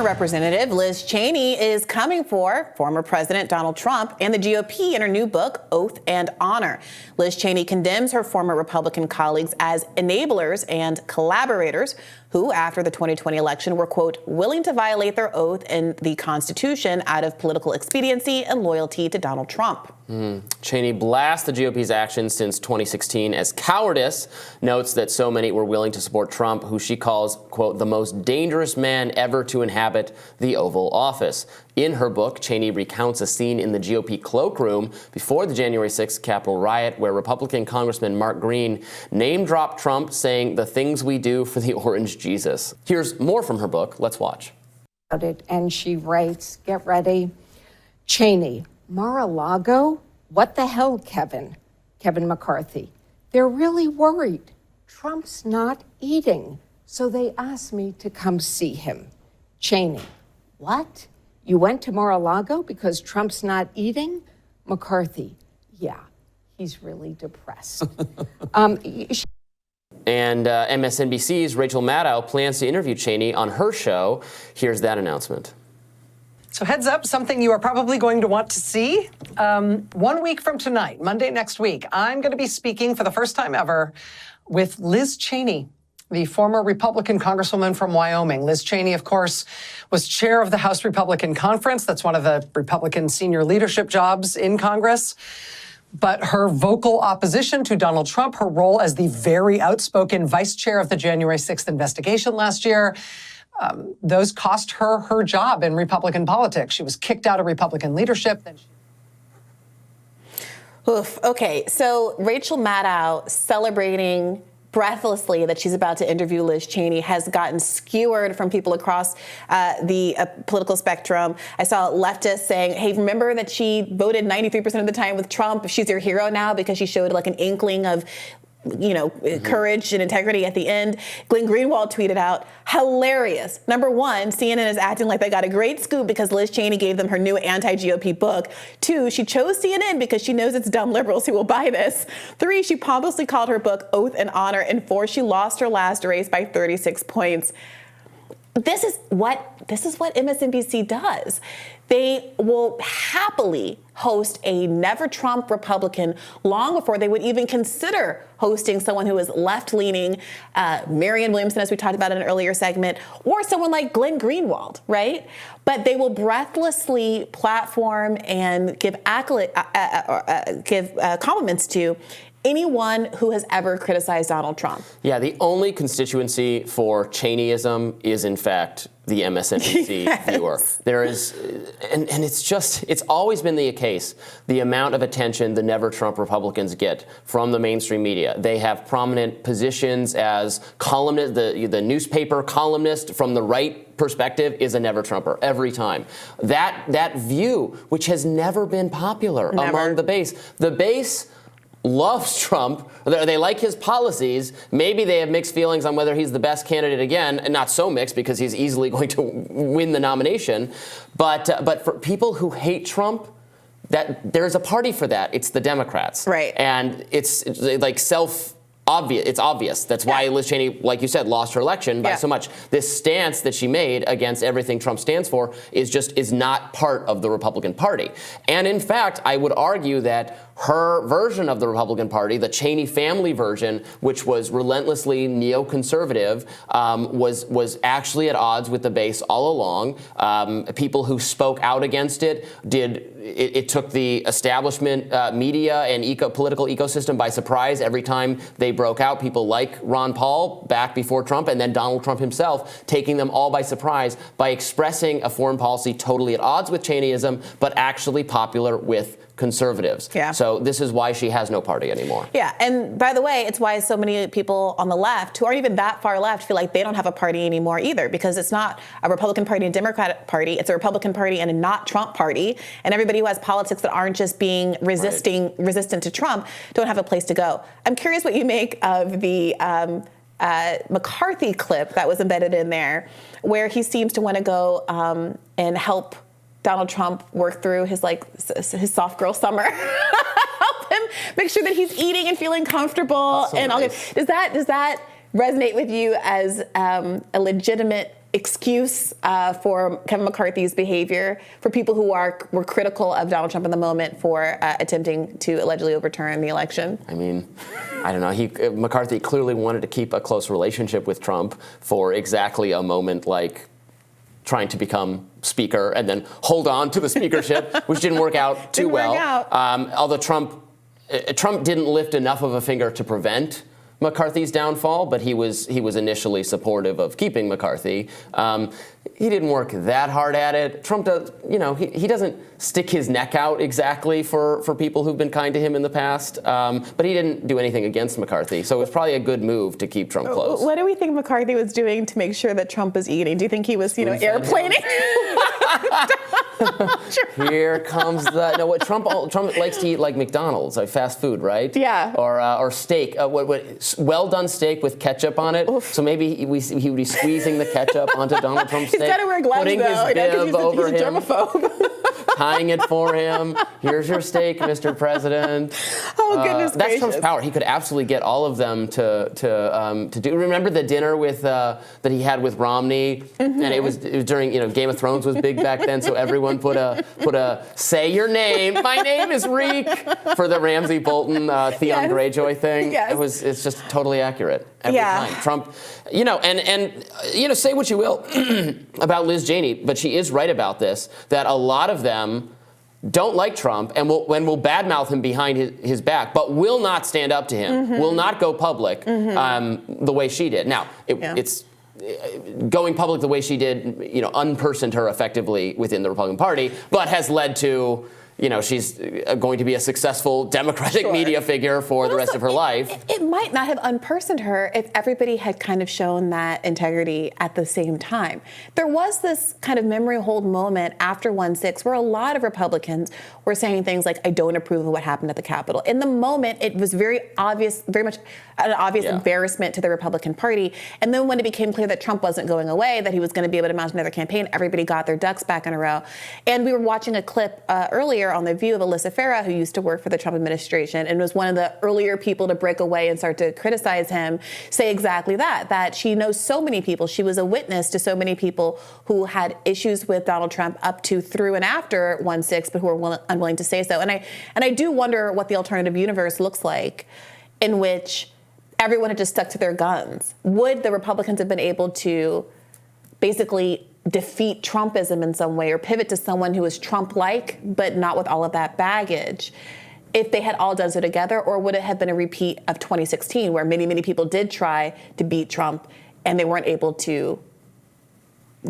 Representative Liz Cheney is coming for former President Donald Trump and the GOP in her new book, Oath and Honor. Liz Cheney condemns her former Republican colleagues as enablers and collaborators who, after the 2020 election, were, quote, willing to violate their oath and the Constitution out of political expediency and loyalty to Donald Trump. Cheney blasts the GOP's actions since 2016 as cowardice, notes that so many were willing to support Trump, who she calls, quote, the most dangerous man ever to inhabit the Oval Office. In her book, Cheney recounts a scene in the GOP cloakroom before the January 6th Capitol riot where Republican Congressman Mark Green name-dropped Trump, saying the things we do for the orange Jesus. Here's more from her book. Let's watch. And she writes, get ready, Cheney, Mar-a-Lago? What the hell, Kevin McCarthy. They're really worried. Trump's not eating, so they asked me to come see him. Cheney, what? You went to Mar-a-Lago because Trump's not eating? McCarthy, yeah, he's really depressed. And MSNBC's Rachel Maddow plans to interview Cheney on her show. Here's that announcement. So heads up, something you are probably going to want to see. 1 week from tonight, Monday next week, I'm going to be speaking for the first time ever with Liz Cheney, the former Republican Congresswoman from Wyoming. Liz Cheney, of course, was chair of the House Republican Conference. That's one of the Republican senior leadership jobs in Congress. But her vocal opposition to Donald Trump, her role as the very outspoken vice chair of the January 6th investigation last year, those cost her her job in Republican politics. She was kicked out of Republican leadership. Oof. Okay, so Rachel Maddow celebrating breathlessly that she's about to interview Liz Cheney has gotten skewered from people across the political spectrum. I saw leftists saying, hey, remember that she voted 93% of the time with Trump? She's your hero now because she showed like an inkling of courage and integrity at the end. Glenn Greenwald tweeted out, hilarious. Number one, CNN is acting like they got a great scoop because Liz Cheney gave them her new anti-GOP book. 2, she chose CNN because she knows it's dumb liberals who will buy this. 3, she pompously called her book Oath and Honor. And 4, she lost her last race by 36 points. This is what MSNBC does. They will happily host a never Trump Republican long before they would even consider hosting someone who is left-leaning, Marianne Williamson, as we talked about in an earlier segment, or someone like Glenn Greenwald, right? But they will breathlessly platform and give compliments to anyone who has ever criticized Donald Trump. Yeah, the only constituency for Cheneyism is, in fact, the MSNBC yes. viewer. There is, and it's always been the case, the amount of attention the Never Trump Republicans get from the mainstream media. They have prominent positions as columnist, the newspaper columnist from the right perspective is a Never Trumper every time. That view, which has never been popular among the base. The base loves Trump. They like his policies. Maybe they have mixed feelings on whether he's the best candidate again, and not so mixed because he's easily going to win the nomination. But for people who hate Trump, that there's a party for that. It's the Democrats. Right. And it's like obvious. It's obvious. That's why Liz Cheney, like you said, lost her election by so much. This stance that she made against everything Trump stands for is not part of the Republican Party. And in fact, I would argue that her version of the Republican Party, the Cheney family version, which was relentlessly neoconservative, was actually at odds with the base all along. People who spoke out against it it took the establishment media and political ecosystem by surprise every time they broke out. People like Ron Paul back before Trump, and then Donald Trump himself, taking them all by surprise by expressing a foreign policy totally at odds with Cheneyism, but actually popular with conservatives. Yeah. So this is why she has no party anymore. Yeah, and by the way, it's why so many people on the left who aren't even that far left feel like they don't have a party anymore either, because it's not a Republican Party and Democratic Party. It's a Republican Party and a not Trump Party. And everybody who has politics that aren't just being resistant to Trump don't have a place to go. I'm curious what you make of the McCarthy clip that was embedded in there, where he seems to want to go and help Donald Trump work through his soft girl summer. Help him make sure that he's eating and feeling comfortable. So and nice. Does that resonate with you as a legitimate excuse for Kevin McCarthy's behavior, for people who were critical of Donald Trump in the moment for attempting to allegedly overturn the election? I mean, I don't know. McCarthy clearly wanted to keep a close relationship with Trump for exactly a moment like trying to become speaker and then hold on to the speakership, which didn't work out too well. Although Trump didn't lift enough of a finger to prevent McCarthy's downfall, but he was initially supportive of keeping McCarthy. He didn't work that hard at it. Trump does, he doesn't stick his neck out exactly for people who've been kind to him in the past, but he didn't do anything against McCarthy. So it was probably a good move to keep Trump close. What do we think McCarthy was doing to make sure that Trump was eating? Do you think he was, airplaning? Here comes what Trump likes to eat, like McDonald's, like fast food, right? Yeah. Or steak, well done steak with ketchup on it. Oof. So maybe he would be squeezing the ketchup onto Donald Trump's steak. He's got to wear gloves, putting though, his bib over he's a him, germaphobe. tying it for him. Here's your steak, Mr. President. Oh, goodness gracious. That's Trump's power. He could absolutely get all of them to do. Remember the dinner with that he had with Romney, and it was during Game of Thrones was big back then, so everyone put a say your name. My name is Reek for the Ramsey Bolton Theon Greyjoy thing. Yes. It's just totally accurate every time. Trump, and say what you will about Liz Cheney, but she is right about this, that a lot of them don't like Trump and will badmouth him behind his back, but will not stand up to him, will not go public the way she did. Now, it's going public the way she did, unpersoned her effectively within the Republican Party, but has led to, she's going to be a successful Democratic media figure for the rest of her life. It might not have unpersoned her if everybody had kind of shown that integrity at the same time. There was this kind of memory hold moment after 1/6 where a lot of Republicans were saying things like, I don't approve of what happened at the Capitol. In the moment, it was very much an obvious embarrassment to the Republican Party. And then when it became clear that Trump wasn't going away, that he was going to be able to mount another campaign, everybody got their ducks back in a row. And we were watching a clip earlier on The View of Alyssa Farah, who used to work for the Trump administration and was one of the earlier people to break away and start to criticize him, say exactly that she knows so many people. She was a witness to so many people who had issues with Donald Trump up to, through, and after 1/6, but who were unwilling to say so. And I do wonder what the alternative universe looks like in which everyone had just stuck to their guns. Would the Republicans have been able to basically defeat Trumpism in some way or pivot to someone who is Trump-like, but not with all of that baggage, if they had all done so together? Or would it have been a repeat of 2016, where many, many people did try to beat Trump and they weren't able to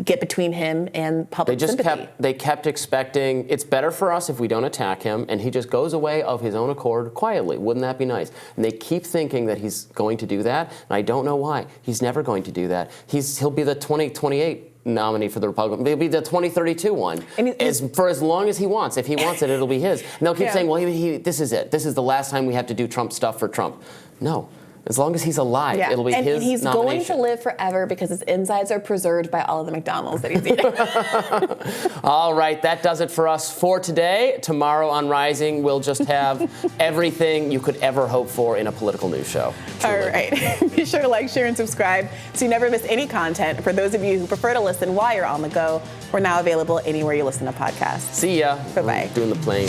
get between him and public sympathy? They kept expecting, it's better for us if we don't attack him, and he just goes away of his own accord quietly. Wouldn't that be nice? And they keep thinking that he's going to do that, and I don't know why. He's never going to do that. He'll be the 2028 nominee for the Republican. He'll be the 2032 one, for as long as he wants. If he wants it, it'll be his. And they'll keep saying, well, this is it. This is the last time we have to do Trump stuff for Trump. No. As long as he's alive, it'll be his nomination. And he's going to live forever because his insides are preserved by all of the McDonald's that he's eating. All right, that does it for us for today. Tomorrow on Rising, we'll just have everything you could ever hope for in a political news show. Truly. All right. Be sure to like, share, and subscribe so you never miss any content. For those of you who prefer to listen while you're on the go, we're now available anywhere you listen to podcasts. See ya. Bye-bye. Doing the plane.